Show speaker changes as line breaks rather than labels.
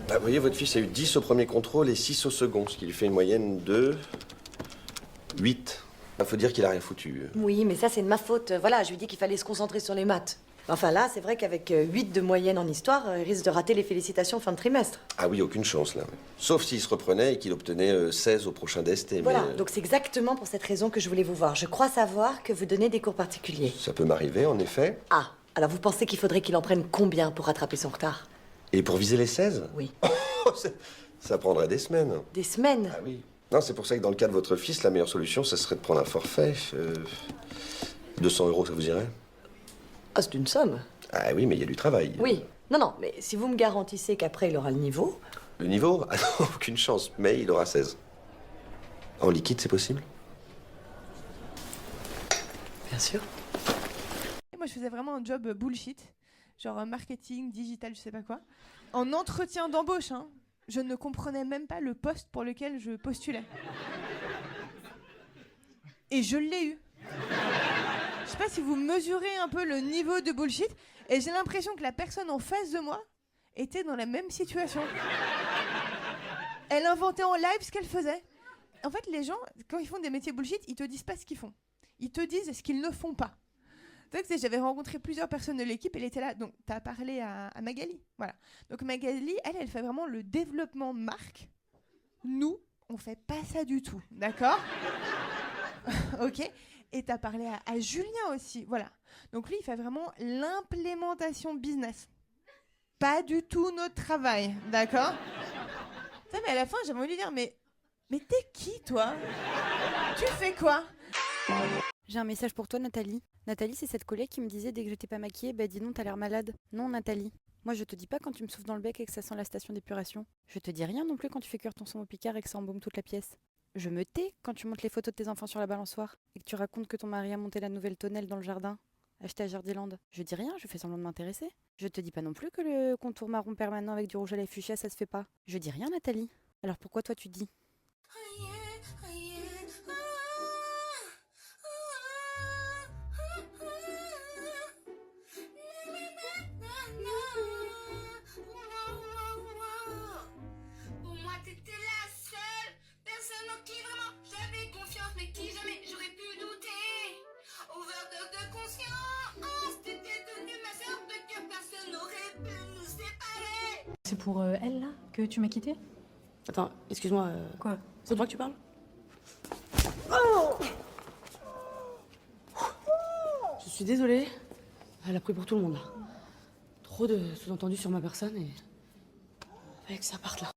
Bah, vous voyez, votre fils a eu 10 au premier contrôle et 6 au second, ce qui lui fait une moyenne de 8. Bah, faut dire qu'il a rien foutu.
Oui, mais ça, c'est de ma faute. Voilà, je lui ai dit qu'il fallait se concentrer sur les maths. Enfin là, c'est vrai qu'avec 8 de moyenne en histoire, il risque de rater les félicitations fin de trimestre.
Ah oui, aucune chance, là. Sauf s'il se reprenait et qu'il obtenait 16 au prochain DST.
Voilà,
mais,
donc c'est exactement pour cette raison que je voulais vous voir. Je crois savoir que vous donnez des cours particuliers.
Ça peut m'arriver, en effet.
Ah, alors vous pensez qu'il faudrait qu'il en prenne combien pour rattraper son retard?
Et pour viser les 16?
Oui.
Ça prendrait des semaines.
Des semaines?
Ah oui. Non, c'est pour ça que dans le cas de votre fils, la meilleure solution, ce serait de prendre un forfait. 200 €, ça vous irait?
Ah, c'est une somme.
Ah oui, mais il y a du travail.
Oui. Non, non, mais si vous me garantissez qu'après il aura le niveau...
Le niveau? Ah non, aucune chance, mais il aura 16. En liquide, c'est possible?
Bien sûr.
Moi, je faisais vraiment un job bullshit, genre marketing, digital, je sais pas quoi. En entretien d'embauche, hein, je ne comprenais même pas le poste pour lequel je postulais. Et je l'ai eu. Je sais pas si vous mesurez un peu le niveau de bullshit, et j'ai l'impression que la personne en face de moi était dans la même situation. Elle inventait en live ce qu'elle faisait. En fait, les gens, quand ils font des métiers bullshit, ils te disent pas ce qu'ils font. Ils te disent ce qu'ils ne font pas. Tu sais, j'avais rencontré plusieurs personnes de l'équipe, elle était là. Donc, tu as parlé à Magali. Voilà. Donc, Magali, elle fait vraiment le développement marque. Nous, on fait pas ça du tout. D'accord? Ok. Et tu as parlé à Julien aussi. Voilà. Donc, lui, il fait vraiment l'implémentation business. Pas du tout notre travail. D'accord? Ça, mais à la fin, j'avais envie de lui dire, mais t'es qui, toi? Tu fais quoi?
J'ai un message pour toi, Nathalie. Nathalie, c'est cette collègue qui me disait dès que j'étais pas maquillée, bah dis non, t'as l'air malade. Non, Nathalie. Moi, je te dis pas quand tu me souffles dans le bec et que ça sent la station d'épuration. Je te dis rien non plus quand tu fais cuire ton sang au picard et que ça embaume toute la pièce. Je me tais quand tu montes les photos de tes enfants sur la balançoire et que tu racontes que ton mari a monté la nouvelle tonnelle dans le jardin, acheté à Jardiland. Je dis rien, je fais semblant de m'intéresser. Je te dis pas non plus que le contour marron permanent avec du rouge à lèvres fuchsia, ça se fait pas. Je dis rien, Nathalie. Alors pourquoi toi tu dis?
Pour moi, t'étais la seule personne en qui vraiment j'avais confiance, mais qui jamais j'aurais pu douter. Overdose de conscience, t'étais devenue ma sœur de cœur, personne n'aurait pu nous séparer.
C'est pour elle, là, que tu m'as quitté?
Attends, excuse-moi.
Quoi?
C'est toi que tu parles? Je suis désolée. Elle a pris pour tout le monde, là. Trop de sous-entendus sur ma personne et... fallait que ça parte, là.